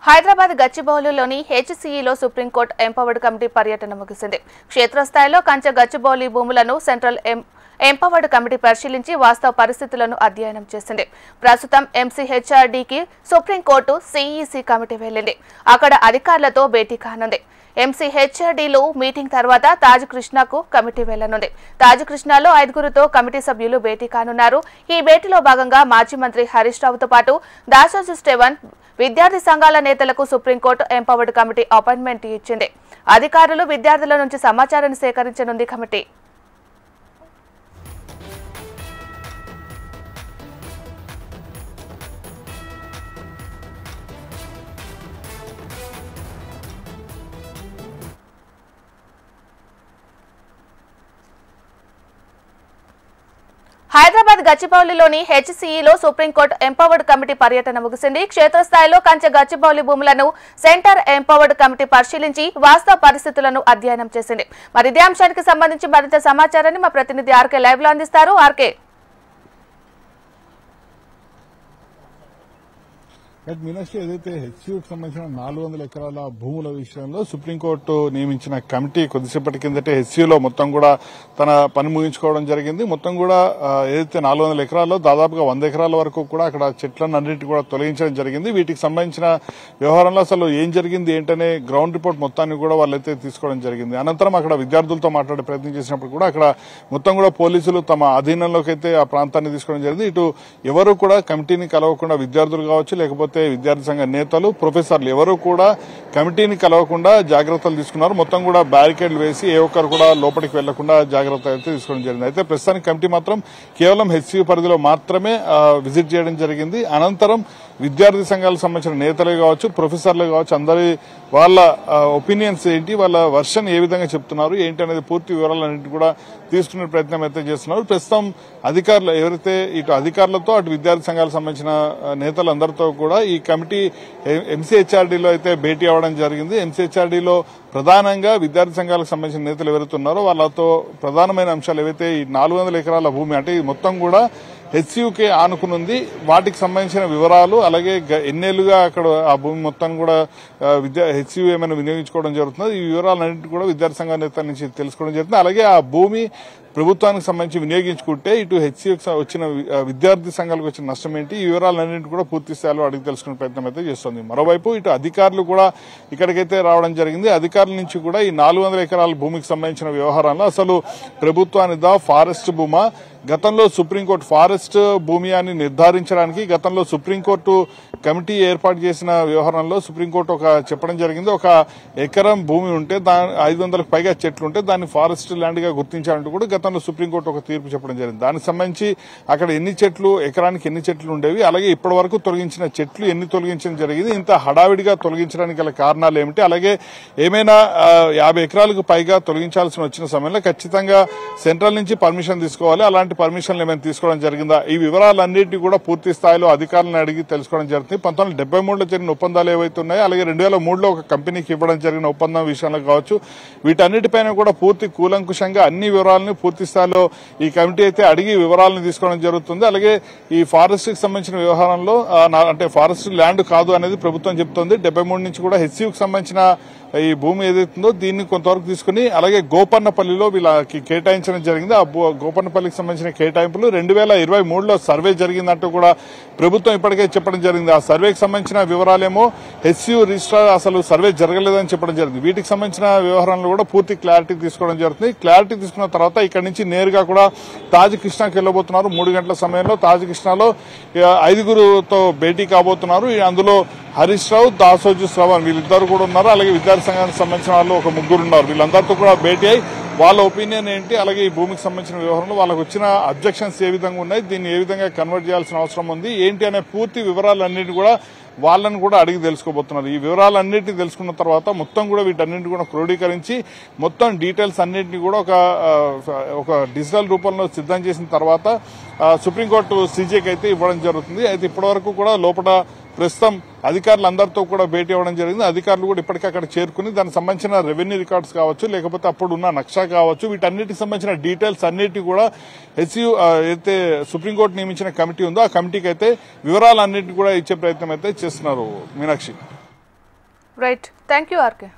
హైదరాబాద్ గచ్చిబౌలిలోని హెచ్సీఈలో supreme court empowered committee పర్యటన ముగిసింది. క్షేత్రస్థాయిలో కంచె గచ్చిబౌలి భూములను సెంట్రల్ ఎంపవర్డ్ కమిటీ పరిశీలించి వాస్తవ పరిస్థితులను అధ్యయనం చేసింది. ప్రస్తుతం ఎంసీహెచ్ఆర్డీకి సుప్రీంకోర్టు సీఈసీ కమిటీ వెళ్లింది. అక్కడ అధికారులతో భేటీ కానుంది. ఎంసీహెచ్ఆర్డీలో మీటింగ్ తర్వాత తాజ్ కృష్ణకు కమిటీ వెళ్లనుంది. తాజ్ కృష్ణలో 5గురితో కమిటీ సభ్యులు భేటీ కానున్నారు. ఈ భేటీలో భాగంగా మాజీ మంత్రి హరీష్ రావుతో పాటు దాసోజు స్టెవెన్ విద్యార్థి సంఘాల నేతలకు సుప్రీంకోర్టు ఎంపవర్డ్ కమిటీ అపాయింట్మెంట్ ఇచ్చింది. అధికారులు విద్యార్థుల నుంచి సమాచారాన్ని సేకరించనుంది కమిటీ. హైదరాబాద్ గచ్చిబౌలిలోని హెచ్సీఈలో సుప్రీంకోర్టు ఎంపవర్డ్ కమిటీ పర్యటన ముగిసింది. క్షేత్రస్థాయిలో కంచె గచ్చిబౌలి భూములను సెంటర్ ఎంపవర్డ్ కమిటీ పరిశీలించి వాస్తవ పరిస్థితులను అధ్యయనం చేసింది. మరి ఇదే అంశానికి సంబంధించి మరింత సమాచారాన్ని మా ప్రతినిధి ఆర్కే లైవ్ లో అందిస్తారు. ఆర్కే, మీనాక్షి, ఏదైతే హెచ్సీయూకి సంబంధించిన 400 ఎకరాల భూముల విషయంలో సుప్రీంకోర్టు నియమించిన కమిటీ కొద్దిసేపటి కిందటే హెచ్సీయూలో మొత్తం కూడా తన పని ముగించుకోవడం జరిగింది. మొత్తం కూడా ఏదైతే 400 ఎకరాల్లో దాదాపుగా 100 ఎకరాల వరకు కూడా అక్కడ చెట్లను అన్నింటి కూడా తొలగించడం జరిగింది. వీటికి సంబంధించిన వ్యవహారంలో అసలు ఏం జరిగింది ఏంటనే గ్రౌండ్ రిపోర్ట్ మొత్తాన్ని కూడా వాళ్ళైతే తీసుకోవడం జరిగింది. అనంతరం అక్కడ విద్యార్థులతో మాట్లాడే ప్రయత్నం చేసినప్పుడు కూడా అక్కడ మొత్తం కూడా పోలీసులు తమ అధీనంలోకి అయితే ఆ ప్రాంతాన్ని తీసుకోవడం జరిగింది. ఇటు ఎవరు కూడా కమిటీని కలవకుండా విద్యార్థులు కావచ్చు, లేకపోతే విద్యార్థి సంఘ నేతలు, ప్రొఫెసర్లు ఎవరు కూడా కమిటీని కలవకుండా జాగ్రత్తలు తీసుకున్నారు. మొత్తం కూడా బ్యారికేడ్లు వేసి ఏ ఒక్కరు కూడా లోపలికి వెళ్లకుండా జాగ్రత్తలు అయితే తీసుకోవడం జరిగింది. అయితే ప్రస్తుతానికి కమిటీ మాత్రం కేవలం హెచ్సీయూ పరిధిలో మాత్రమే విజిట్ చేయడం జరిగింది. అనంతరం విద్యార్థి సంఘాలకు సంబంధించిన నేతలు కావచ్చు, ప్రొఫెసర్లు కావచ్చు, అందరి వాళ్ళ ఒపీనియన్స్ ఏంటి, వాళ్ళ వర్షన్ ఏ విధంగా చెప్తున్నారు ఏంటి అనేది పూర్తి వివరాలన్నింటి కూడా తీసుకునే ప్రయత్నం అయితే చేస్తున్నారు. ప్రస్తుతం అధికారులు ఎవరైతే ఇటు అధికారులతో అటు విద్యార్థి సంఘాలకు సంబంధించిన నేతలందరితో కూడా ఈ కమిటీ ఎంసీహెచ్ఆర్డీలో అయితే భేటీ అవ్వడం జరిగింది. ఎంసీహెచ్ఆర్డీలో ప్రధానంగా విద్యార్థి సంఘాలకు సంబంధించిన నేతలు ఎవరైతే ఉన్నారో వాళ్ళతో ప్రధానమైన అంశాలు ఏవైతే ఈ 400 ఎకరాల భూమి అంటే ఇది మొత్తం కూడా హెచ్సీయూకే ఆనుకునుంది, వాటికి సంబంధించిన వివరాలు, అలాగే ఎన్నేళ్లుగా అక్కడ ఆ భూమి మొత్తం కూడా హెచ్సీయూ ఏమైనా వినియోగించుకోవడం జరుగుతుంది, ఈ వివరాలన్నింటి కూడా విద్యార్థి సంఘ నేతల నుంచి తెలుసుకోవడం జరుగుతుంది. అలాగే ఆ భూమి ప్రభుత్వానికి సంబంధించి వినియోగించుకుంటే ఇటు హెచ్సీయూకి వచ్చిన విద్యార్థి సంఘాలకు వచ్చిన నష్టం ఏంటి, ఈ వివరాలన్నింటి కూడా పూర్తి స్థాయిలో అడిగి తెలుసుకునే ప్రయత్నం అయితే చేస్తుంది. మరోవైపు ఇటు అధికారులు కూడా ఇక్కడికైతే రావడం జరిగింది. అధికారుల నుంచి కూడా ఈ 400 ఎకరాల భూమికి సంబంధించిన వ్యవహారంలో అసలు ప్రభుత్వానిదా ఫారెస్ట్ భూమా, గతంలో సుప్రీంకోర్టు ఫారెస్ట్ భూమి అని నిర్ధారించడానికి గతంలో సుప్రీంకోర్టు కమిటీ ఏర్పాటు చేసిన వ్యవహారంలో సుప్రీంకోర్టు చెప్పడం జరిగింది. ఒక ఎకరం భూమి ఉంటే 500కు పైగా చెట్లు ఉంటే దాన్ని ఫారెస్ట్ ల్యాండ్ గా గుర్తించాలంటూ కూడా గతంలో సుప్రీంకోర్టు ఒక తీర్పు చెప్పడం జరిగింది. దానికి సంబంధించి అక్కడ ఎన్ని చెట్లు, ఎకరానికి ఎన్ని చెట్లు ఉండేవి, అలాగే ఇప్పటి వరకు తొలగించిన చెట్లు ఎన్ని తొలగించడం జరిగింది, ఇంత హడావిడిగా తొలగించడానికి గల కారణాలు ఏమిటి, అలాగే ఏమైనా 50 ఎకరాలకు పైగా తొలగించాల్సి వచ్చిన సమయంలో ఖచ్చితంగా సెంట్రల్ నుంచి పర్మిషన్ తీసుకోవాలి, అలాంటి పర్మిషన్లు ఏమైనా తీసుకోవడం జరిగిందా, ఈ వివరాలన్నింటినీ కూడా పూర్తి స్థాయిలో అధికారులను అడిగి తెలుసుకోవడం జరుగుతుంది. 1973లో జరిగిన ఒప్పందాలు ఏవైతే ఉన్నాయో, అలాగే 2003లో ఒక కంపెనీకి ఇవ్వడం జరిగిన ఒప్పందం విషయంలో కావచ్చు, వీటన్నిటిపైన కూడా పూర్తి కూలంకుషంగా అన్ని వివరాలను పూర్తి స్థాయిలో ఈ కమిటీ అయితే అడిగి వివరాలను తీసుకోవడం జరుగుతుంది. అలాగే ఈ ఫారెస్ట్ కి సంబంధించిన వ్యవహారంలో అంటే ఫారెస్ట్ ల్యాండ్ కాదు అనేది ప్రభుత్వం చెప్తోంది. 73 నుంచి కూడా హెచ్సీయూకి సంబంధించిన ఈ భూమి ఏదైతుందో దీన్ని కొంతవరకు తీసుకుని అలాగే గోపన్నపల్లిలో వీళ్ళకి కేటాయించడం జరిగింది. ఆ గోపన్నపల్లికి సంబంధించిన కేటాయింపులు 2023లో సర్వే జరిగిందంటూ కూడా ప్రభుత్వం ఇప్పటికే చెప్పడం జరిగింది. ఆ సర్వేకి సంబంధించిన వివరాలేమో హెచ్సీయూ రిజిస్ట్రార్ అసలు సర్వే జరగలేదని చెప్పడం జరిగింది. వీటికి సంబంధించిన వ్యవహారంలో కూడా పూర్తి క్లారిటీ తీసుకోవడం జరుగుతుంది. క్లారిటీ తీసుకున్న తర్వాత ఇక్కడి నుంచి నేరుగా కూడా తాజ్ కృష్ణకి వెళ్లబోతున్నారు. 3 గంటల సమయంలో తాజ్ కృష్ణలో 5గురుతో భేటీ కాబోతున్నారు. అందులో హరీష్ రావు, దాసోజు శ్రవణ్ వీళ్ళిద్దరు కూడా ఉన్నారు. అలాగే విద్యార్థి సంఘానికి సంబంధించిన వాళ్ళు ఒక 3 ఉన్నారు. వీళ్ళందరితో కూడా భేటీ అయి వాళ్ళ ఒపీనియన్ ఏంటి, అలాగే ఈ భూమికి సంబంధించిన వ్యవహారంలో వాళ్ళకు వచ్చిన అబ్జెక్షన్స్ ఏ విధంగా ఉన్నాయి, దీన్ని ఏ విధంగా కన్వర్ట్ చేయాల్సిన అవసరం ఉంది ఏంటి అనే పూర్తి వివరాలన్నింటినీ కూడా వాళ్ళని కూడా అడిగి తెలుసుకోబోతున్నారు. ఈ వివరాలన్నింటినీ తెలుసుకున్న తర్వాత మొత్తం కూడా వీటన్నింటినీ కూడా క్రోడీకరించి మొత్తం డీటెయిల్స్ అన్నింటినీ కూడా ఒక డిజిటల్ రూపంలో సిద్ధం చేసిన తర్వాత సుప్రీంకోర్టు సీజేకి అయితే ఇవ్వడం జరుగుతుంది. అయితే ఇప్పటివరకు కూడా లోపల ప్రస్తుతం అధికారులందరితో కూడా భేటీ అవ్వడం జరిగింది. అధికారులు కూడా ఇప్పటికే అక్కడ చేరుకుని దానికి సంబంధించిన రెవెన్యూ రికార్డ్స్ కావచ్చు, లేకపోతే అప్పుడు ఉన్న నక్షా కావచ్చు, వీటన్నిటికి సంబంధించిన డీటెయిల్స్ అన్నిటి కూడా హెచ్సీయూ అయితే సుప్రీంకోర్టు నియమించిన కమిటీ ఉందో ఆ కమిటీకి అయితే వివరాలన్నింటినీ కూడా ఇచ్చే ప్రయత్నం అయితే చేస్తున్నారు. Meenakshi. Right, thank you RK.